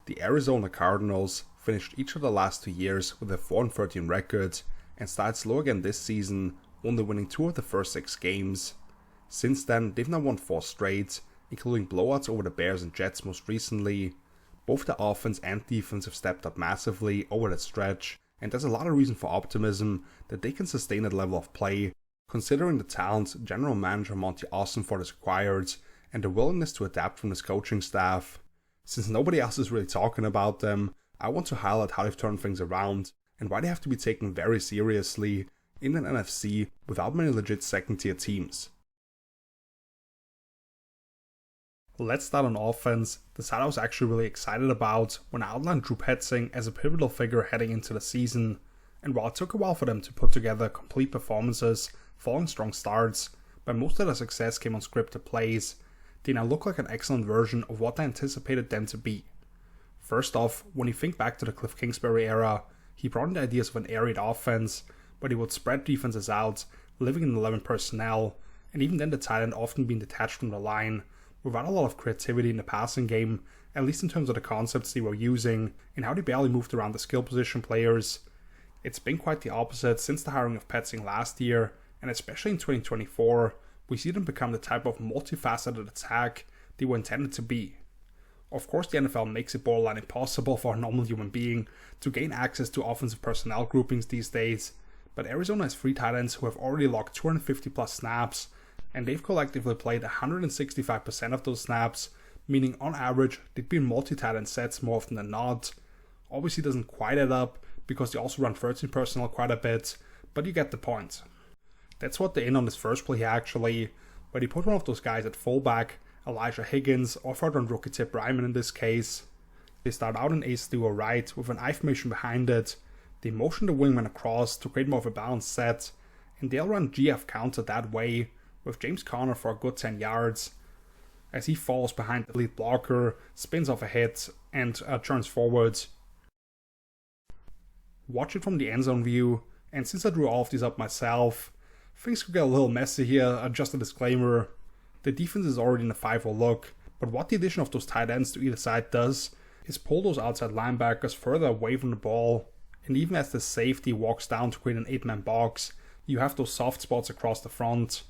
The Arizona Cardinals finished each of the last 2 years with a 4-13 record and started slow again this season, only winning 2 of the first 6 games. Since then, they've now won 4 straight, including blowouts over the Bears and Jets most recently. Both the offense and defense have stepped up massively over that stretch, and there's a lot of reason for optimism that they can sustain that level of play, considering the talent General Manager Monty Ossenfort has acquired and the willingness to adapt from his coaching staff. Since nobody else is really talking about them, I want to highlight how they've turned things around and why they have to be taken very seriously in an NFC without many legit second-tier teams. Let's start on offense, the side I was actually really excited about when I outlined Drew Petzing as a pivotal figure heading into the season. And while it took a while for them to put together complete performances following strong starts, but most of their success came on scripted plays, they now look like an excellent version of what I anticipated them to be. First off, when you think back to the Cliff Kingsbury era, he brought in the ideas of an air raid offense, but he would spread defenses out, living in 11 personnel, and even then the tight end often being detached from the line, without a lot of creativity in the passing game, at least in terms of the concepts they were using, and how they barely moved around the skill position players. It's been quite the opposite since the hiring of Petzing last year, and especially in 2024, we see them become the type of multifaceted attack they were intended to be. Of course, the NFL makes it borderline impossible for a normal human being to gain access to offensive personnel groupings these days, but Arizona has 3 tight ends who have already logged 250 plus snaps, and they've collectively played 165% of those snaps, meaning on average they'd be in multi-tight end sets more often than not. Obviously doesn't quite add up because they also run 13 personnel quite a bit, but you get the point. That's what they're in on this first play here actually, where they put one of those guys at fullback, Elijah Higgins, or further on rookie Tip Ryman in this case. They start out in ace duo right with an I formation behind it, they motion the wingman across to create more of a balanced set, and they'll run GF counter that way, with James Conner for a good 10 yards, as he falls behind the lead blocker, spins off a hit, and turns forward. Watch it from the end zone view, and since I drew all of these up myself, things could get a little messy here. Just a disclaimer, the defense is already in a 5-0 look, but what the addition of those tight ends to either side does is pull those outside linebackers further away from the ball, and even as the safety walks down to create an 8-man box, you have those soft spots across the front.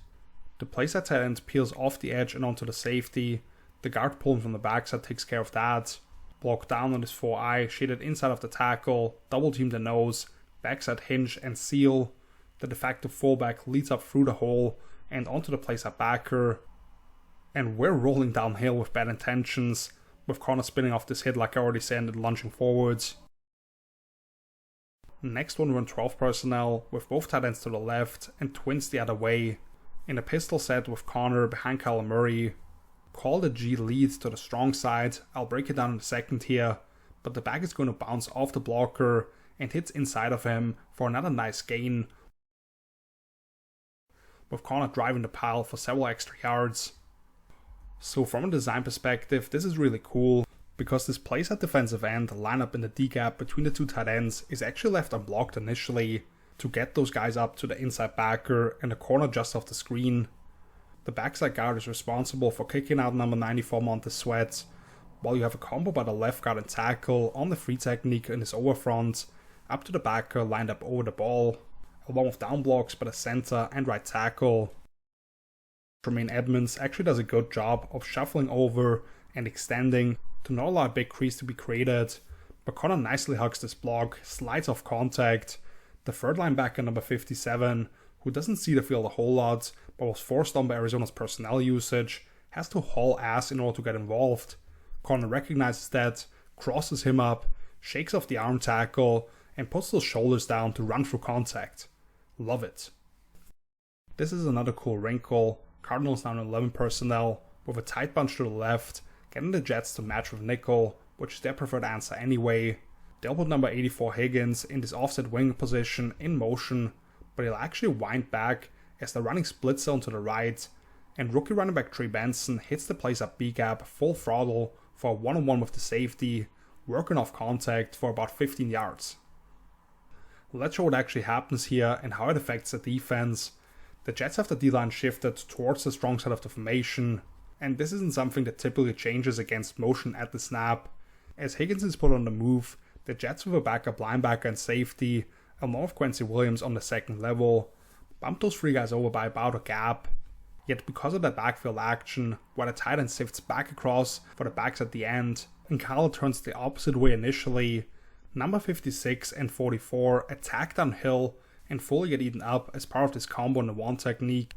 The playside tight end peels off the edge and onto the safety, the guard pulling from the backside takes care of that, block down on his 4-eye, shaded inside of the tackle, double team the nose, backside hinge and seal. The de facto fullback leads up through the hole and onto the playside backer. And we're rolling downhill with bad intentions, with Conner spinning off this hit like I already said and lunging forwards. Next one, run 12 personnel with both tight ends to the left and twins the other way. In a pistol set with Conner behind Kyler Murray. Call the G leads to the strong side, I'll break it down in a second here, but the back is going to bounce off the blocker and hits inside of him for another nice gain, with Conner driving the pile for several extra yards. So from a design perspective, this is really cool, because this place at defensive end lineup in the D-gap between the 2 tight ends is actually left unblocked initially, to get those guys up to the inside backer and the corner just off the screen. The backside guard is responsible for kicking out number 94 Montez Sweat, while you have a combo by the left guard and tackle on the free technique in his overfront, up to the backer lined up over the ball, along with down blocks by the center and right tackle. Tremaine Edmonds actually does a good job of shuffling over and extending to not allow a big crease to be created, but Conner nicely hugs this block, slides off contact. The third linebacker, number 57, who doesn't see the field a whole lot, but was forced on by Arizona's personnel usage, has to haul ass in order to get involved. Conner recognizes that, crosses him up, shakes off the arm tackle, and puts those shoulders down to run through contact. Love it. This is another cool wrinkle. Cardinals now in 11 personnel, with a tight bunch to the left, getting the Jets to match with nickel, which is their preferred answer anyway. They'll put number 84 Higgins in this offset wing position in motion, but he'll actually wind back as the running split zone to the right, and rookie running back Trey Benson hits the place up B-gap full throttle for a one-on-one with the safety, working off contact for about 15 yards. Let's show what actually happens here and how it affects the defense. The Jets have the D-line shifted towards the strong side of the formation, and this isn't something that typically changes against motion at the snap. As Higgins is put on the move, the Jets with a backup linebacker and safety, along with Quincy Williams on the second level, bump those three guys over by about a gap. Yet because of that backfield action, where the tight end shifts back across for the backs at the end, and Kyler turns the opposite way initially, number 56 and 44 attack downhill and fully get eaten up as part of this combo in the one technique.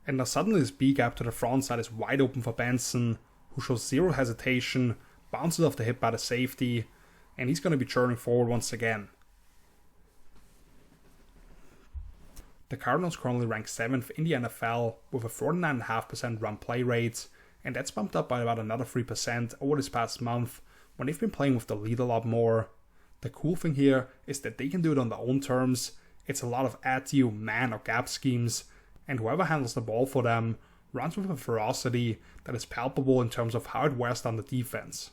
And now suddenly this B gap to the front side is wide open for Benson, who shows zero hesitation, bounces off the hip by the safety, and he's going to be churning forward once again. The Cardinals currently rank 7th in the NFL with a 49.5% run play rate, and that's bumped up by about another 3% over this past month when they've been playing with the lead a lot more. The cool thing here is that they can do it on their own terms. It's a lot of at you, man or gap schemes, and whoever handles the ball for them runs with a ferocity that is palpable in terms of how it wears down the defense.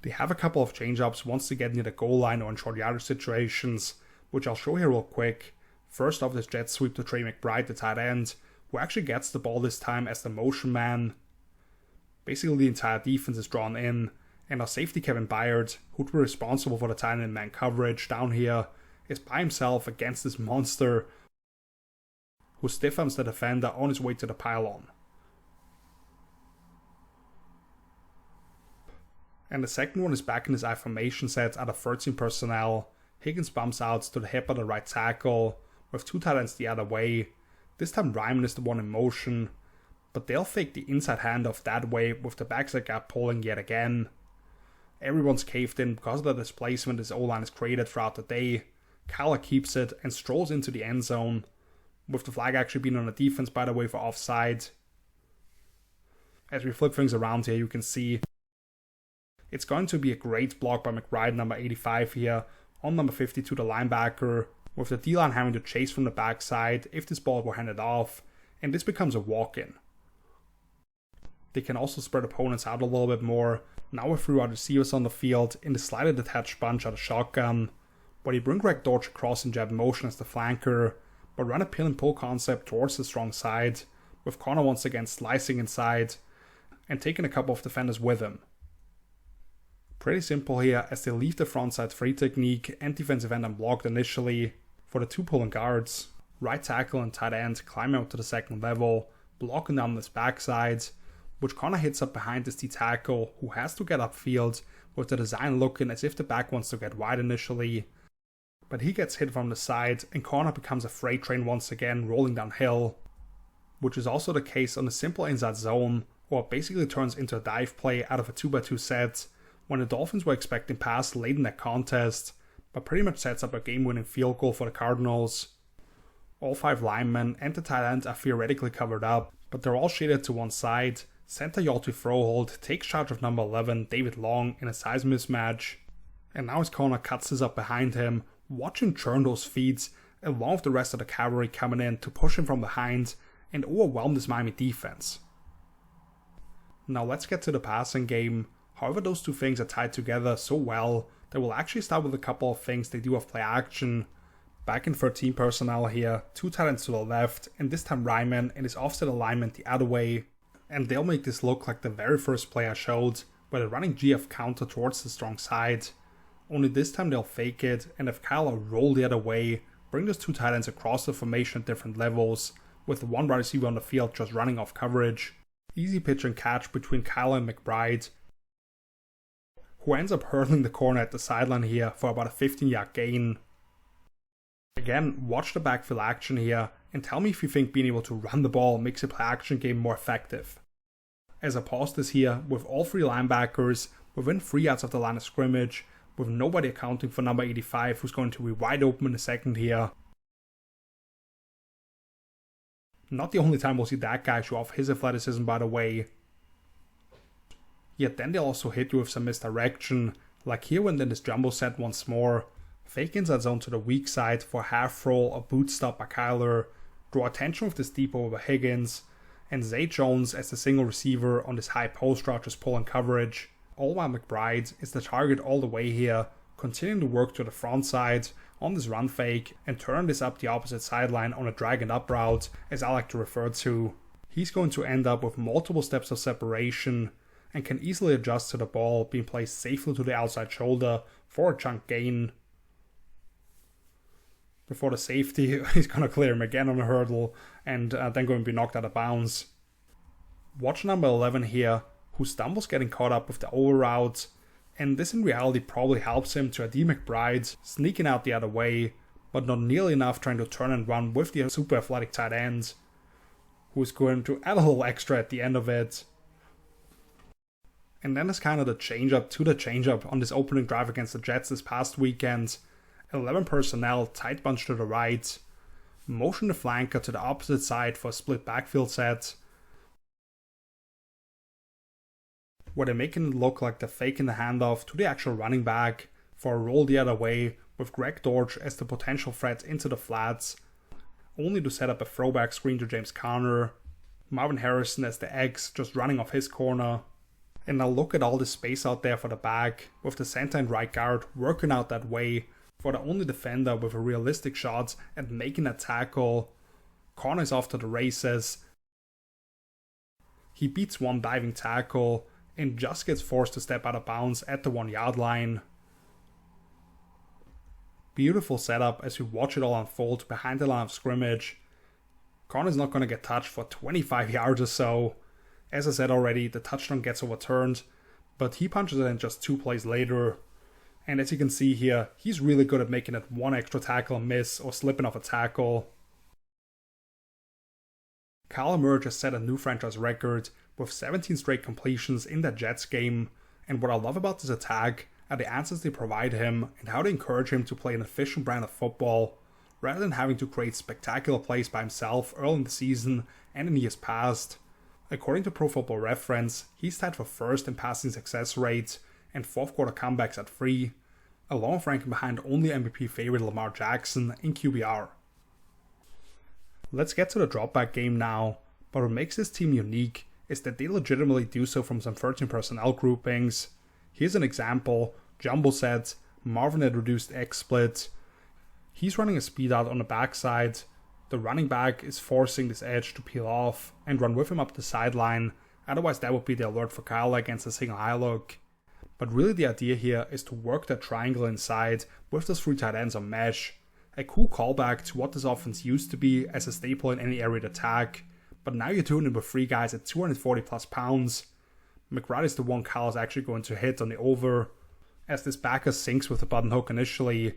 They have a couple of change-ups once they get near the goal line or in short yardage situations, which I'll show here real quick. First off, this jet sweep to Trey McBride, the tight end, who actually gets the ball this time as the motion man. Basically the entire defense is drawn in, and our safety Kevin Byard, who'd be responsible for the tight end man coverage down here, is by himself against this monster who stiff arms the defender on his way to the pylon. And the second one is back in his I formation set out of 13 personnel. Higgins bumps out to the hip of the right tackle, with two tight ends the other way. This time Ryman is the one in motion, but they'll fake the inside handoff that way with the backside gap pulling yet again. Everyone's caved in because of the displacement his O-line has created throughout the day. Kyler keeps it and strolls into the end zone, with the flag actually being on the defense by the way for offside. As we flip things around here, you can see it's going to be a great block by McBride, number 85 here, on number 52, the linebacker, with the D-line having to chase from the backside if this ball were handed off, and this becomes a walk-in. They can also spread opponents out a little bit more, now with 3 wide receivers on the field in the slightly detached bunch out of shotgun, where they bring Greg Dortch across in jab motion as the flanker, but run a pin and pull concept towards the strong side, with Connor once again slicing inside, and taking a couple of defenders with him. Pretty simple here as they leave the frontside 3 technique and defensive end unblocked initially for the 2 pulling guards. Right tackle and tight end climb out to the second level, blocking down this backside, which Connor hits up behind this D tackle who has to get upfield with the design looking as if the back wants to get wide initially. But he gets hit from the side and Connor becomes a freight train once again rolling downhill, which is also the case on the simple inside zone, or it basically turns into a dive play out of a 2x2 set when the Dolphins were expecting pass late in that contest, but pretty much sets up a game-winning field goal for the Cardinals. All 5 linemen and the tight end are theoretically covered up, but they're all shaded to one side. Center Yalti Frohold takes charge of number 11, David Long, in a size mismatch, and now his corner cuts this up behind him, watch him churn those feeds, along with the rest of the cavalry coming in to push him from behind and overwhelm this Miami defense. Now let's get to the passing game. However, those two things are tied together so well that we'll actually start with a couple of things they do of play action. Back in 13 personnel here, 2 tight ends to the left, and this time Ryman and his offset alignment the other way. And they'll make this look like the very first play I showed, where they're running GF counter towards the strong side. Only this time they'll fake it, and if Kyler roll the other way, bring those 2 tight ends across the formation at different levels, with the 1 wide receiver on the field just running off coverage. Easy pitch and catch between Kyler and McBride, who ends up hurling the corner at the sideline here for about a 15-yard gain. Again, watch the backfield action here and tell me if you think being able to run the ball makes a play action game more effective. As I pause this here, with all 3 linebackers within 3 yards of the line of scrimmage, with nobody accounting for number 85 who's going to be wide open in a second here. Not the only time we'll see that guy show off his athleticism, by the way. Yet then they'll also hit you with some misdirection, like here when then this jumbo set once more. Fake inside zone to the weak side for a half roll or boot stop by Kyler, draw attention with this deep over Higgins, and Zay Jones as the single receiver on this high post route just pulling coverage. All while McBride is the target all the way here, continuing to work to the front side on this run fake and turn this up the opposite sideline on a drag and up route, as I like to refer to. He's going to end up with multiple steps of separation, and can easily adjust to the ball being placed safely to the outside shoulder for a chunk gain. Before the safety, he's going to clear him again on a hurdle and then going to be knocked out of bounds. Watch number 11 here, who stumbles getting caught up with the over route, and this in reality probably helps him to ID McBride, sneaking out the other way, but not nearly enough trying to turn and run with the super athletic tight end, who is going to add a little extra at the end of it. And then there's kind of the change-up to the change-up on this opening drive against the Jets this past weekend. 11 personnel, tight bunch to the right, motion the flanker to the opposite side for a split backfield set, where they're making it look like they're faking the handoff to the actual running back for a roll the other way with Greg Dortch as the potential threat into the flats, only to set up a throwback screen to James Conner, Marvin Harrison as the X just running off his corner. And now look at all the space out there for the back, with the center and right guard working out that way for the only defender with a realistic shot at making a tackle. Conner is off to the races. He beats one diving tackle and just gets forced to step out of bounds at the 1 yard line. Beautiful setup as we watch it all unfold behind the line of scrimmage. Conner's not going to get touched for 25 yards or so. As I said already, the touchdown gets overturned, but he punches it in just 2 plays later. And as you can see here, he's really good at making that one extra tackle miss or slipping off a tackle. Kyler Murray just set a new franchise record with 17 straight completions in that Jets game, and what I love about this attack are the answers they provide him and how they encourage him to play an efficient brand of football, rather than having to create spectacular plays by himself early in the season and in years past. According to Pro Football Reference, he's tied for first in passing success rate and fourth quarter comebacks at 3, along with ranking behind only MVP favorite Lamar Jackson in QBR. Let's get to the dropback game now, but what makes this team unique is that they legitimately do so from some 13 personnel groupings. Here's an example: jumbo set, Marvin at reduced X split. He's running a speed out on the backside. The running back is forcing this edge to peel off and run with him up the sideline, otherwise that would be the alert for Kyler against a single high look. But really the idea here is to work that triangle inside with those 3 tight ends on mesh. A cool callback to what this offense used to be as a staple in any aerial attack, but now you're doing it with 3 guys at 240 plus pounds. McBride is the one Kyler's actually going to hit on the over, as this backer sinks with the button hook initially,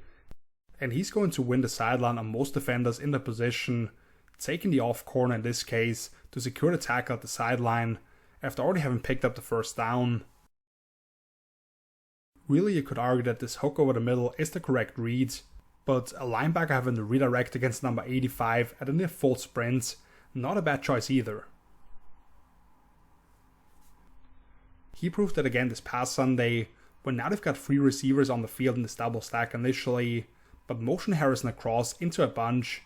and he's going to win the sideline on most defenders in the position, taking the off corner in this case to secure the tackle at the sideline after already having picked up the first down. Really, you could argue that this hook over the middle is the correct read, but a linebacker having to redirect against number 85 at a near full sprint, not a bad choice either. He proved that again this past Sunday, when now they've got 3 receivers on the field in this double stack initially, but motion Harrison across into a bunch,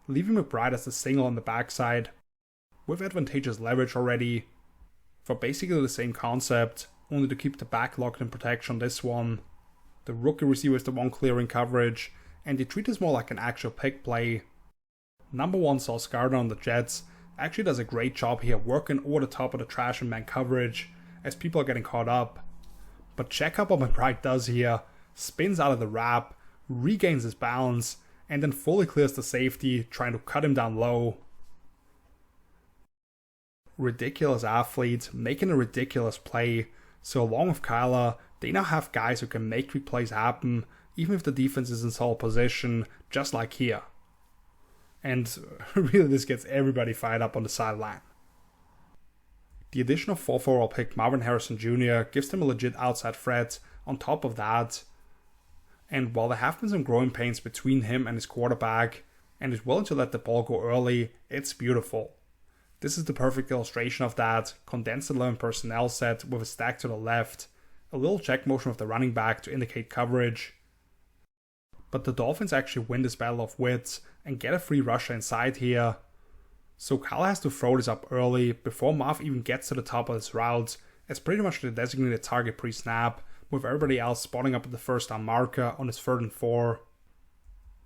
leaving McBride as the single on the backside, with advantageous leverage already, for basically the same concept, only to keep the back locked in protection on this one. The rookie receiver is the one clearing coverage, and they treat this more like an actual pick play. Number 1 Sauce Gardner on the Jets actually does a great job here working over the top of the trash and man coverage as people are getting caught up. But check out what McBride does here, spins out of the wrap, regains his balance, and then fully clears the safety, trying to cut him down low. Ridiculous athlete, making a ridiculous play. So along with Kyler, they now have guys who can make quick plays happen, even if the defense is in solid position, just like here. And really this gets everybody fired up on the sideline. The addition of 4th overall pick Marvin Harrison Jr. gives them a legit outside threat on top of that. And while there have been some growing pains between him and his quarterback, and he's willing to let the ball go early, it's beautiful. This is the perfect illustration of that, condensed 11 personnel set with a stack to the left, a little check motion with the running back to indicate coverage. But the Dolphins actually win this battle of wits and get a free rusher inside here. So Kyler has to throw this up early before Marv even gets to the top of his route, as pretty much the designated target pre-snap, with everybody else spotting up at the first down marker on his 3rd and 4.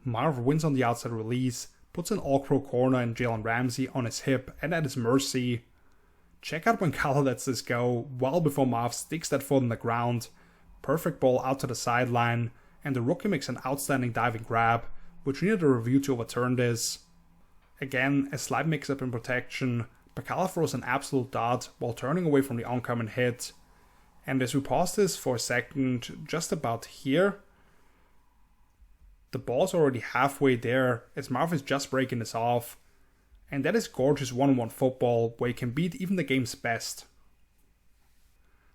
Marv wins on the outside release, puts an all-pro corner and Jalen Ramsey on his hip and at his mercy. Check out when Kala lets this go well before Marv sticks that foot in the ground. Perfect ball out to the sideline, and the rookie makes an outstanding diving grab, which needed a review to overturn this. Again, a slight mix-up in protection, but Kala throws an absolute dart while turning away from the oncoming hit. And as we pause this for a second, just about here, the ball's already halfway there as Marv is just breaking this off. And that is gorgeous one-on-one football where you can beat even the game's best.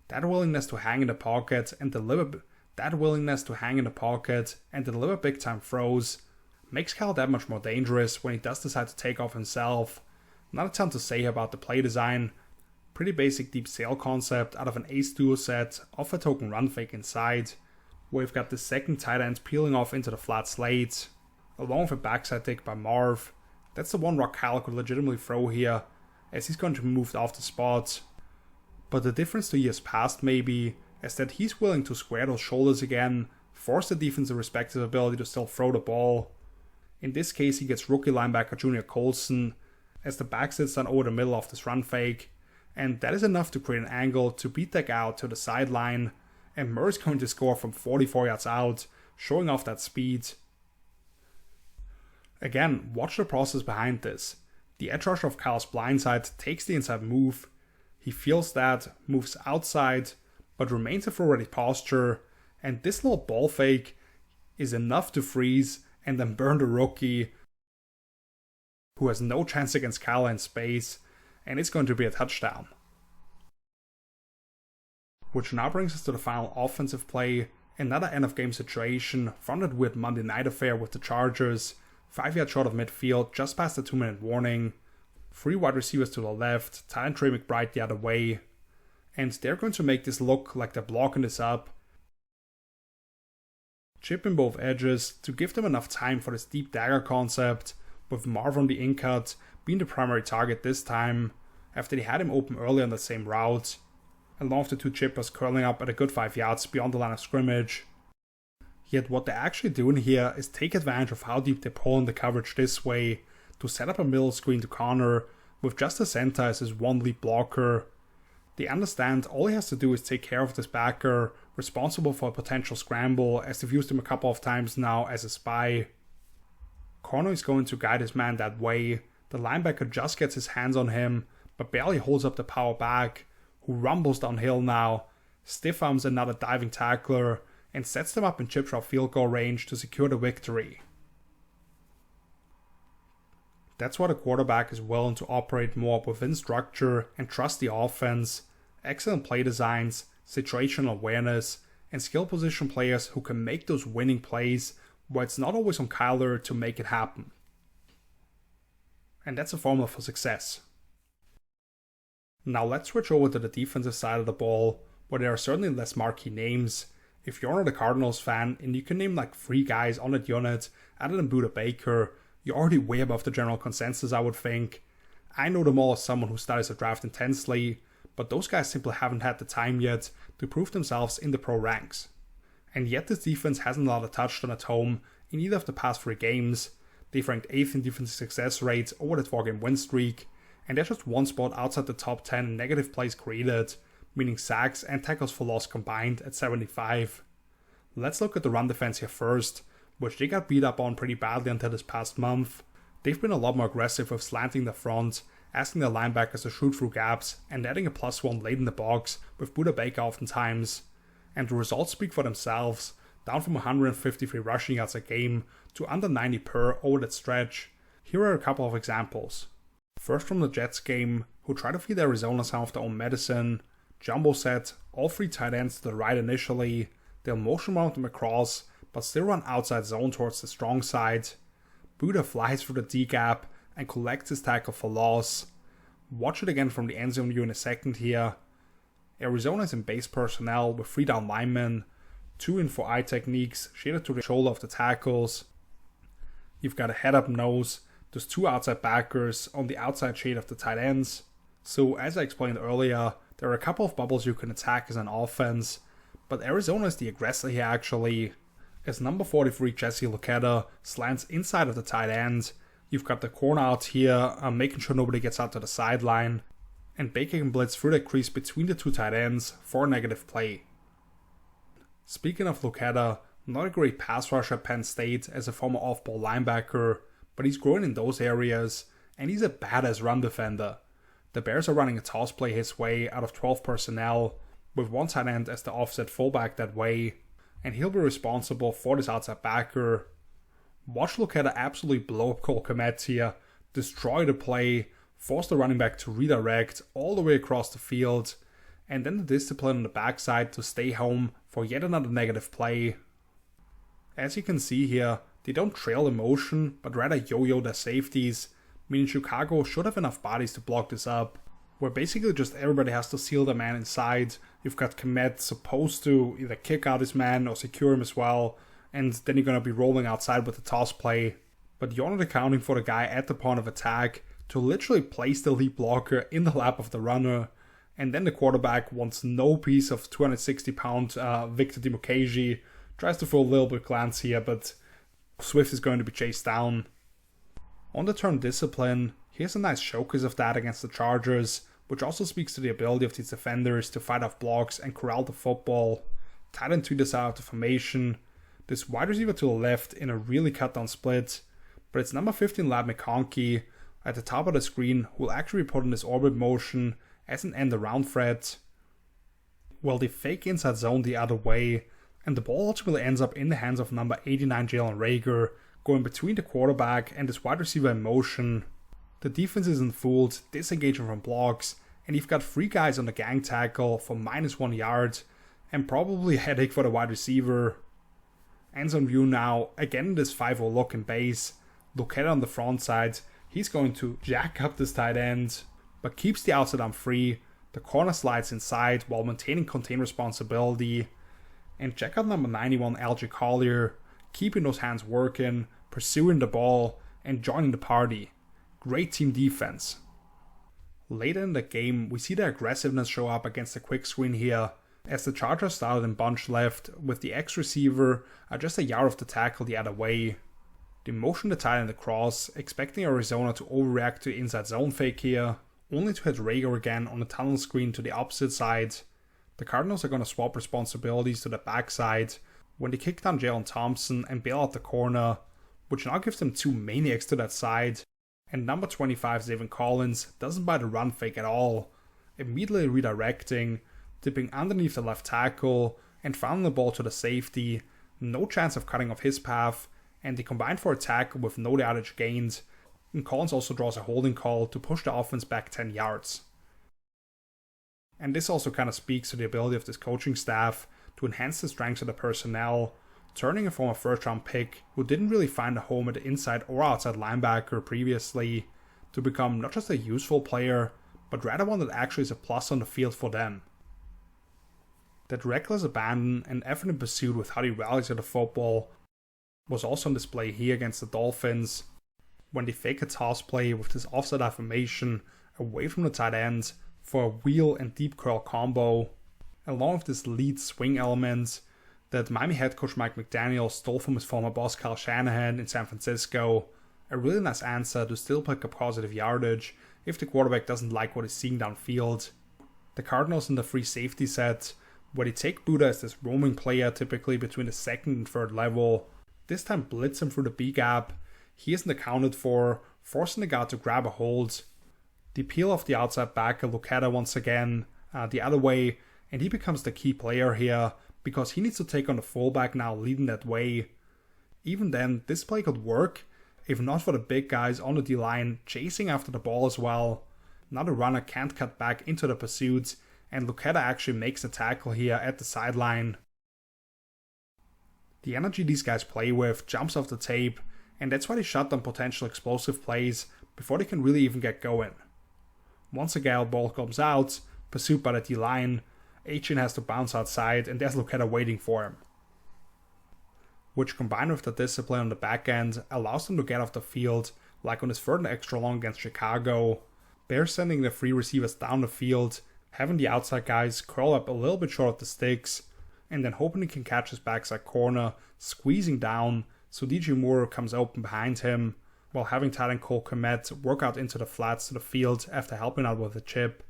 That willingness to hang in the pocket and deliver big time throws makes Cal that much more dangerous when he does decide to take off himself. Not a ton to say about the play design. Pretty basic deep sail concept out of an ace duo set off a token run fake inside, where we've got the second tight end peeling off into the flat slate, along with a backside take by Marv. That's the one rock Cal could legitimately throw here, as he's going to be moved off the spot. But the difference to years past maybe is that he's willing to square those shoulders again, force the defensive respective ability to still throw the ball. In this case he gets rookie linebacker Junior Colson, as the back sits down over the middle of this run fake, and that is enough to create an angle to beat that guy out to the sideline, and Murray's going to score from 44 yards out, showing off that speed. Again, watch the process behind this. The edge rusher of Kyle's blindside takes the inside move. He feels that, moves outside, but remains in full ready posture, and this little ball fake is enough to freeze and then burn the rookie, who has no chance against Kyle in space, and it's going to be a touchdown. Which now brings us to the final offensive play, another end of game situation from that weird Monday night affair with the Chargers. 5 yard short of midfield, just past the 2-minute warning. 3 wide receivers to the left, tight end Trey McBride the other way. And they're going to make this look like they're blocking this up. Chipping both edges to give them enough time for this deep dagger concept, with Marv on the in-cut being the primary target this time, after they had him open early on the same route, along with the 2 chippers curling up at a good 5 yards beyond the line of scrimmage. Yet what they're actually doing here is take advantage of how deep they pull in the coverage this way to set up a middle screen to Connor with just the center as his one lead blocker. They understand all he has to do is take care of this backer responsible for a potential scramble, as they've used him a couple of times now as a spy. Connor is going to guide his man that way. The linebacker just gets his hands on him but barely holds up the power back, who rumbles downhill now, stiff arms another diving tackler, and sets them up in chip shot field goal range to secure the victory. That's why the quarterback is willing to operate more within structure and trust the offense, excellent play designs, situational awareness, and skill position players who can make those winning plays where it's not always on Kyler to make it happen. And that's a formula for success. Now let's switch over to the defensive side of the ball, where there are certainly less marquee names. If you're not a Cardinals fan and you can name like 3 guys on that unit other than Budda Baker, you're already way above the general consensus, I would think. I know them all as someone who studies the draft intensely, but those guys simply haven't had the time yet to prove themselves in the pro ranks. And yet this defense hasn't allowed a touchdown at home in either of the past 3 games. They've ranked 8th in defensive success rates over the 4-game win streak, and they're just one spot outside the top 10 in negative plays created, meaning sacks and tackles for loss combined at 75. Let's look at the run defense here first, which they got beat up on pretty badly until this past month. They've been a lot more aggressive with slanting the front, asking their linebackers to shoot through gaps, and adding a +1 late in the box with Budda Baker oftentimes. And the results speak for themselves, down from 153 rushing yards a game to under 90 per over that stretch. Here are a couple of examples. First from the Jets game, who tried to feed Arizona some of their own medicine. Jumbo set, all 3 tight ends to the right initially. They'll motion mount them across, but still run outside zone towards the strong side. Budda flies through the D-gap and collects his tackle for loss. Watch it again from the end zone view in a second here. Arizona is in base personnel with 3 down linemen, 2 in for eye techniques shaded to the shoulder of the tackles. You've got a head-up nose, there's 2 outside backers on the outside shade of the tight ends. So as I explained earlier, there are a couple of bubbles you can attack as an offense, but Arizona is the aggressor here actually. As number 43 Jesse Luketa slants inside of the tight end, you've got the corner out here making sure nobody gets out to the sideline. and Baker can blitz through the crease between the two tight ends for a negative play. Speaking of Lucetta, not a great pass rusher at Penn State as a former off-ball linebacker, but he's growing in those areas, and he's a badass run defender. The Bears are running a toss play his way out of 12 personnel, with one tight end as the offset fullback that way, and he'll be responsible for this outside backer. Watch Lucetta absolutely blow up Cole Kmet here, destroy the play, force the running back to redirect all the way across the field, and then the discipline on the backside to stay home for yet another negative play. As you can see here, they don't trail in motion, but rather yo-yo their safeties, meaning Chicago should have enough bodies to block this up, where basically just everybody has to seal the man inside. You've got Kmet supposed to either kick out his man or secure him as well, and then you're going to be rolling outside with the toss play. But you're not accounting for the guy at the point of attack to literally place the lead blocker in the lap of the runner, and then the quarterback wants no piece of 260-pound Victor Dimukeji, tries to throw a little bit of glance here, but Swift is going to be chased down. On the term discipline, here's a nice showcase of that against the Chargers, which also speaks to the ability of these defenders to fight off blocks and corral the football. Tight end to the side of the formation, this wide receiver to the left in a really cut down split, but it's number 15 Lab McConkey at the top of the screen who will actually be put in this orbit motion as an end around threat. Well, they fake inside zone the other way, and the ball ultimately ends up in the hands of number 89 Jalen Reagor, going between the quarterback and this wide receiver in motion. The defense isn't fooled, disengaging from blocks, and you've got 3 guys on the gang tackle for -1 yard, and probably a headache for the wide receiver. Ends on view now, again in this 5-0 look in base. Lucetta on the front side, he's going to jack up this tight end, but keeps the outside arm free. The corner slides inside while maintaining contain responsibility. And check out number 91 Algie Collier, keeping those hands working, pursuing the ball, and joining the party. Great team defense. Later in the game, we see the aggressiveness show up against the quick screen here, as the Chargers started in bunch left, with the X-receiver just a yard of the tackle the other way. They motion the tight end across, expecting Arizona to overreact to inside zone fake here, only to hit Reagor again on the tunnel screen to the opposite side. The Cardinals are going to swap responsibilities to the backside when they kick down Jalen Thompson and bail out the corner, which now gives them 2 maniacs to that side, and number 25 Zaven Collins doesn't buy the run fake at all, immediately redirecting, dipping underneath the left tackle and fouling the ball to the safety, no chance of cutting off his path, and they combine for a tackle with no yardage gained, and Collins also draws a holding call to push the offense back 10 yards. And this also kind of speaks to the ability of this coaching staff to enhance the strengths of the personnel, turning a former first-round pick who didn't really find a home at the inside or outside linebacker previously to become not just a useful player, but rather one that actually is a plus on the field for them. That reckless abandon and effort in pursuit with how he rallies to the football was also on display here against the Dolphins, when they fake a toss play with this offside affirmation away from the tight end for a wheel and deep curl combo, along with this lead swing element that Miami head coach Mike McDaniel stole from his former boss Kyle Shanahan in San Francisco. A really nice answer to still pick up positive yardage if the quarterback doesn't like what he's seeing downfield. The Cardinals in the free safety set, where they take Buddha as this roaming player typically between the second and third level, this time blitz him through the B gap. He isn't accounted for, forcing the guard to grab a hold. They peel off the outside backer Lucetta once again, the other way, and he becomes the key player here because he needs to take on the fullback now leading that way. Even then, this play could work, if not for the big guys on the D-line chasing after the ball as well. Now the runner can't cut back into the pursuit, and Lucetta actually makes a tackle here at the sideline. The energy these guys play with jumps off the tape, and that's why they shut down potential explosive plays before they can really even get going. Once a Gale ball comes out, pursued by the D-line, Achin has to bounce outside, and there's Lucetta waiting for him. Which, combined with the discipline on the back end, allows them to get off the field, like on his third and extra long against Chicago. Bears sending the 3 receivers down the field, having the outside guys curl up a little bit short of the sticks, and then hoping he can catch his backside corner, squeezing down, so DJ Moore comes open behind him, while having tight end Cole Kmet work out into the flats to the field after helping out with a chip.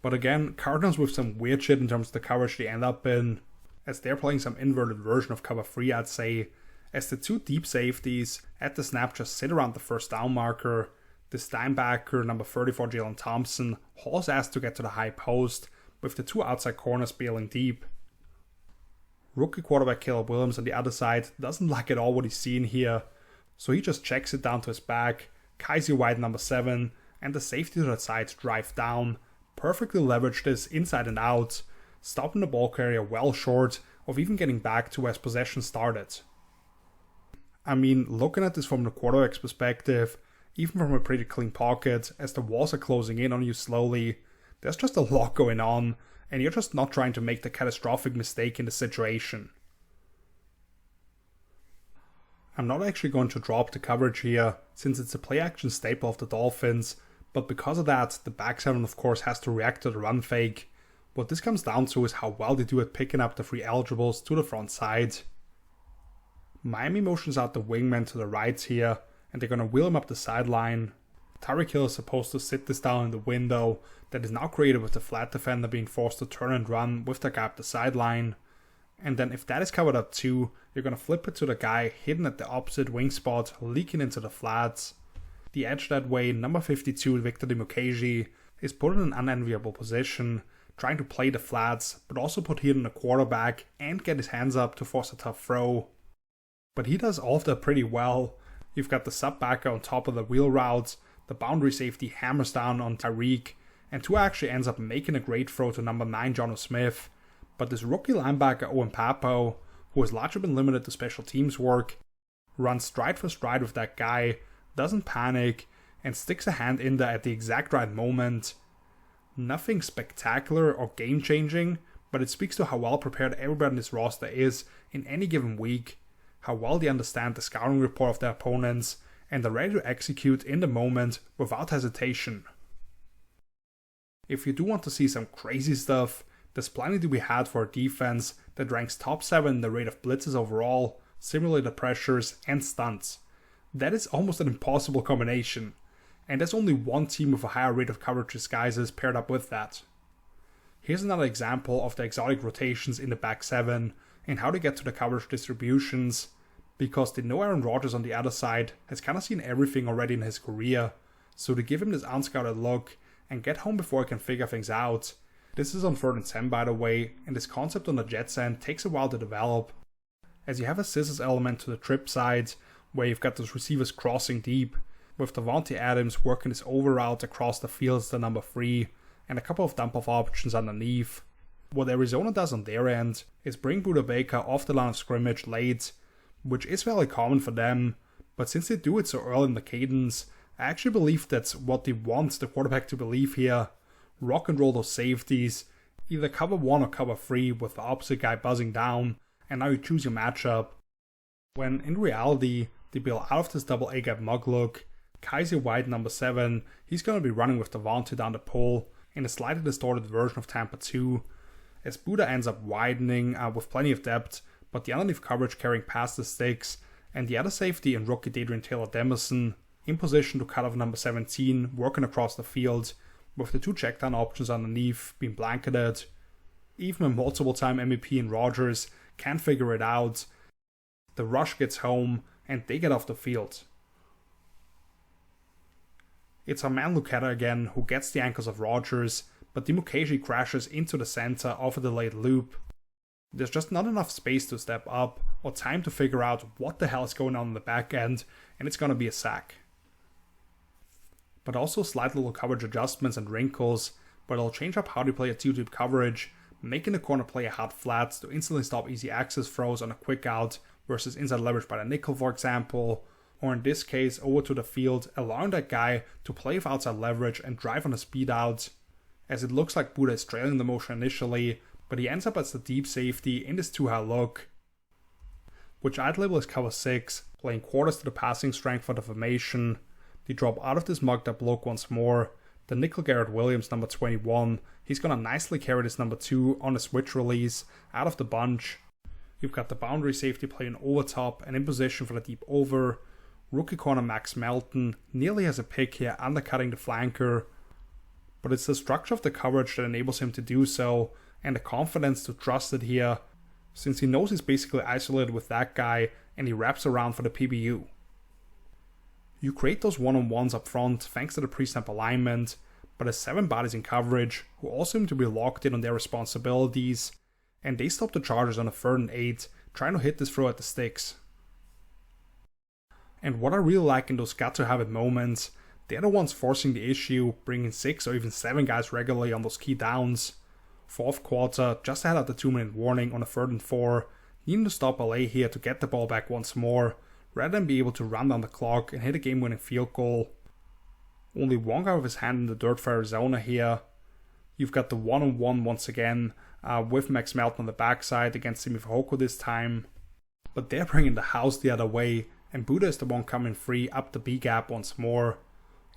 But again, Cardinals with some weird shit in terms of the coverage they end up in, as they're playing some inverted version of cover 3, I'd say, as the two deep safeties at the snap just sit around the first down marker. The linebacker, number 34, Jalen Thompson, hauls ass to get to the high post, with the two outside corners bailing deep. Rookie quarterback Caleb Williams on the other side doesn't like at all what he's seeing here, so he just checks it down to his back. Kaiser White, number 7, and the safety to the side drive down, perfectly leverage this inside and out, stopping the ball carrier well short of even getting back to where his possession started. I mean, looking at this from the quarterback's perspective, even from a pretty clean pocket, as the walls are closing in on you slowly, there's just a lot going on, and you're just not trying to make the catastrophic mistake in the situation. I'm not actually going to drop the coverage here, since it's a play-action staple of the Dolphins, but because of that, the back seven of course has to react to the run fake. What this comes down to is how well they do at picking up the free eligibles to the front side. Miami motions out the wingman to the right here, and they're going to wheel him up the sideline. Tyreek Hill is supposed to sit this down in the window that is now created with the flat defender being forced to turn and run with the guy up the sideline. And then if that is covered up too, you're going to flip it to the guy hidden at the opposite wing spot, leaking into the flats. The edge that way, number 52, Victor Dimukeji, is put in an unenviable position, trying to play the flats, but also put here in the quarterback and get his hands up to force a tough throw. But he does all of that pretty well. You've got the sub backer on top of the wheel routes, the boundary safety hammers down on Tyreek, and Tua actually ends up making a great throw to number 9, Jonnu Smith. But this rookie linebacker, Owen Papo, who has largely been limited to special teams work, runs stride for stride with that guy, doesn't panic, and sticks a hand in there at the exact right moment. Nothing spectacular or game-changing, but it speaks to how well prepared everybody in this roster is in any given week, how well they understand the scouting report of their opponents, and are ready to execute in the moment without hesitation. If you do want to see some crazy stuff, there's plenty to be had for a defense that ranks top 7 in the rate of blitzes overall, simulated pressures, and stunts. That is almost an impossible combination, and there's only one team with a higher rate of coverage disguises paired up with that. Here's another example of the exotic rotations in the back 7 and how to get to the coverage distributions, because they know Aaron Rodgers on the other side has kind of seen everything already in his career, so to give him this unscouted look and get home before he can figure things out. This is on 3rd and 10 by the way, and this concept on the Jets end takes a while to develop, as you have a scissors element to the trip side, where you've got those receivers crossing deep, with Davante Adams working his over route across the field as the number 3, and a couple of dump-off options underneath. What Arizona does on their end is bring Budda Baker off the line of scrimmage late, which is fairly common for them, but since they do it so early in the cadence, I actually believe that's what they want the quarterback to believe here. Rock and roll those safeties, either cover 1 or cover 3 with the opposite guy buzzing down, and now you choose your matchup. When in reality, they bail out of this double A-gap mug look. Kaiser White, number 7, he's going to be running with Davante down the pole in a slightly distorted version of Tampa 2, as Budda ends up widening with plenty of depth, but the underneath coverage carrying past the sticks, and the other safety and rookie Adrian Taylor-Demerson in position to cut off number 17, working across the field, with the two checkdown options underneath being blanketed. Even a multiple-time MVP in Rodgers can't figure it out. The rush gets home, and they get off the field. It's our man Lucetta again who gets the ankles of Rodgers, but Dimukeji crashes into the center off a delayed loop. There's just not enough space to step up or time to figure out what the hell is going on in the back end, and it's going to be a sack. But also slight little coverage adjustments and wrinkles, but it'll change up how they play a 2-deep coverage, making the corner play a hard flat to instantly stop easy access throws on a quick out versus inside leverage by the nickel, for example, or in this case over to the field, allowing that guy to play with outside leverage and drive on a speed out, as it looks like Budda is trailing the motion initially, but he ends up as the deep safety in this 2-high look, which I'd label as cover 6, playing quarters to the passing strength for the formation. They drop out of this mugged up look once more. The nickel Garrett Williams, number 21, he's going to nicely carry this number 2 on a switch release out of the bunch. You've got the boundary safety playing over top and in position for the deep over. Rookie corner Max Melton nearly has a pick here, undercutting the flanker. but it's the structure of the coverage that enables him to do so, and the confidence to trust it here, since he knows he's basically isolated with that guy and he wraps around for the PBU. You create those one-on-ones up front thanks to the pre-snap alignment, but there's 7 bodies in coverage who all seem to be locked in on their responsibilities, and they stop the Chargers on a 3rd and 8, trying to hit this throw at the sticks. And what I really like in those got-to-have-it moments, they're the ones forcing the issue, bringing 6 or even 7 guys regularly on those key downs. 4th quarter, just ahead of the 2-minute warning on a 3rd and 4, needing to stop LA here to get the ball back once more, rather than be able to run down the clock and hit a game-winning field goal. Only one guy with his hand in the dirt for Arizona here. You've got the one-on-one once again, with Max Melton on the backside against Simi Fehoko this time. But they're bringing the house the other way, and Buddha is the one coming free up the B gap once more.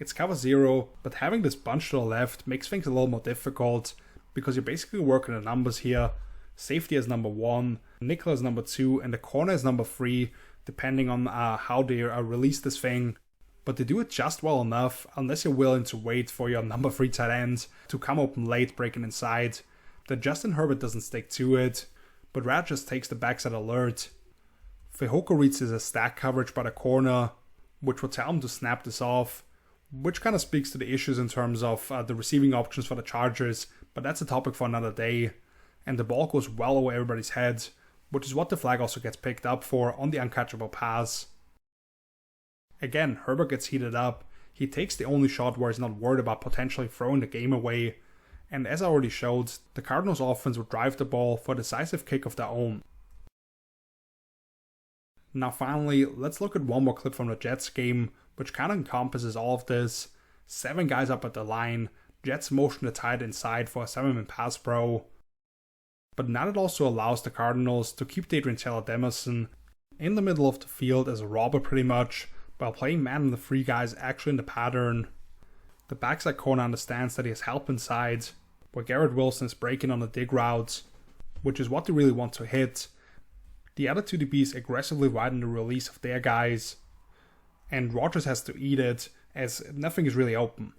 It's cover 0, but having this bunch to the left makes things a little more difficult, because you're basically working the numbers here. Safety is number 1, nickel is number 2, and the corner is number 3, depending on how they release this thing. But they do it just well enough, unless you're willing to wait for your number 3 tight end to come open late breaking inside, that Justin Herbert doesn't stick to it, but rather just takes the backside alert. Fehoko reads his stack coverage by the corner, which will tell him to snap this off, which kind of speaks to the issues in terms of the receiving options for the Chargers, but that's a topic for another day. And the ball goes well over everybody's head, which is what the flag also gets picked up for on the uncatchable pass. Again, Herbert gets heated up. He takes the only shot where he's not worried about potentially throwing the game away. And as I already showed, the Cardinals offense would drive the ball for a decisive kick of their own. Now finally, let's look at one more clip from the Jets game, which kind of encompasses all of this. 7 guys up at the line, Jets motion the tight inside for a 7-man pass pro. But now it also allows the Cardinals to keep Adrian Taylor-Demerson in the middle of the field as a robber pretty much, while playing man on the 3 guys actually in the pattern. The backside corner understands that he has help inside, where Garrett Wilson is breaking on the dig route, which is what they really want to hit. The other 2 DBs aggressively widen the release of their guys, and Rodgers has to eat it as nothing is really open.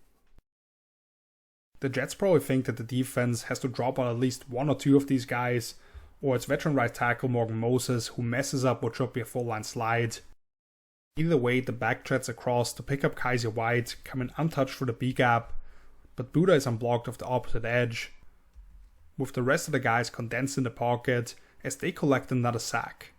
The Jets probably think that the defense has to drop on at least 1 or 2 of these guys, or it's veteran right tackle Morgan Moses who messes up what should be a full line slide. Either way, the back treads across to pick up Kaiser White, coming untouched through the B gap, but Buddha is unblocked off the opposite edge, with the rest of the guys condensed in the pocket as they collect another sack.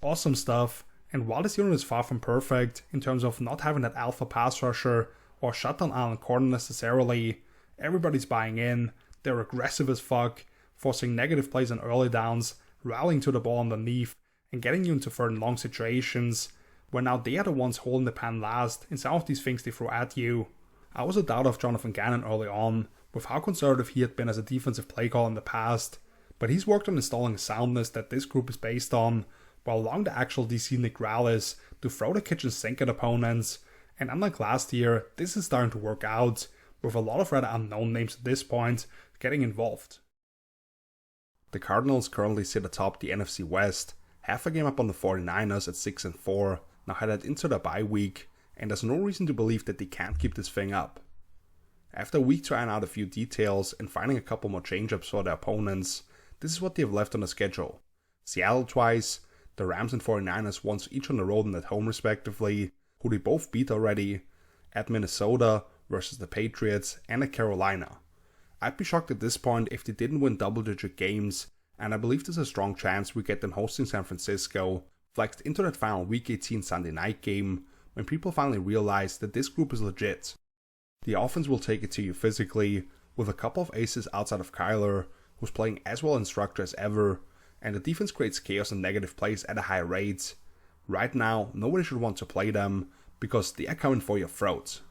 Awesome stuff, and while this unit is far from perfect in terms of not having that alpha pass rusher or shutdown Allen corner necessarily, everybody's buying in, they're aggressive as fuck, forcing negative plays on early downs, rallying to the ball underneath, and getting you into 3rd and long situations, where now they are the ones holding the pan last in some of these things they throw at you. I was a doubter of Jonathan Gannon early on, with how conservative he had been as a defensive play call in the past, but he's worked on installing a soundness that this group is based on, while allowing the actual DC Nick Rallis to throw the kitchen sink at opponents, and unlike last year, this is starting to work out, with a lot of rather unknown names at this point getting involved. The Cardinals currently sit atop the NFC West, half a game up on the 49ers at 6-4, now headed into their bye week, and there's no reason to believe that they can't keep this thing up. After a week trying out a few details and finding a couple more change-ups for their opponents, this is what they have left on the schedule. Seattle twice, the Rams and 49ers once each on the road and at home respectively, who they both beat already, at Minnesota versus the Patriots, and at Carolina. I'd be shocked at this point if they didn't win double-digit games, and I believe there's a strong chance we get them hosting San Francisco, flexed into that final Week 18 Sunday night game, when people finally realize that this group is legit. The offense will take it to you physically, with a couple of aces outside of Kyler, who's playing as well in structure as ever, and the defense creates chaos and negative plays at a high rate. Right now, nobody should want to play them, because they are coming for your throat.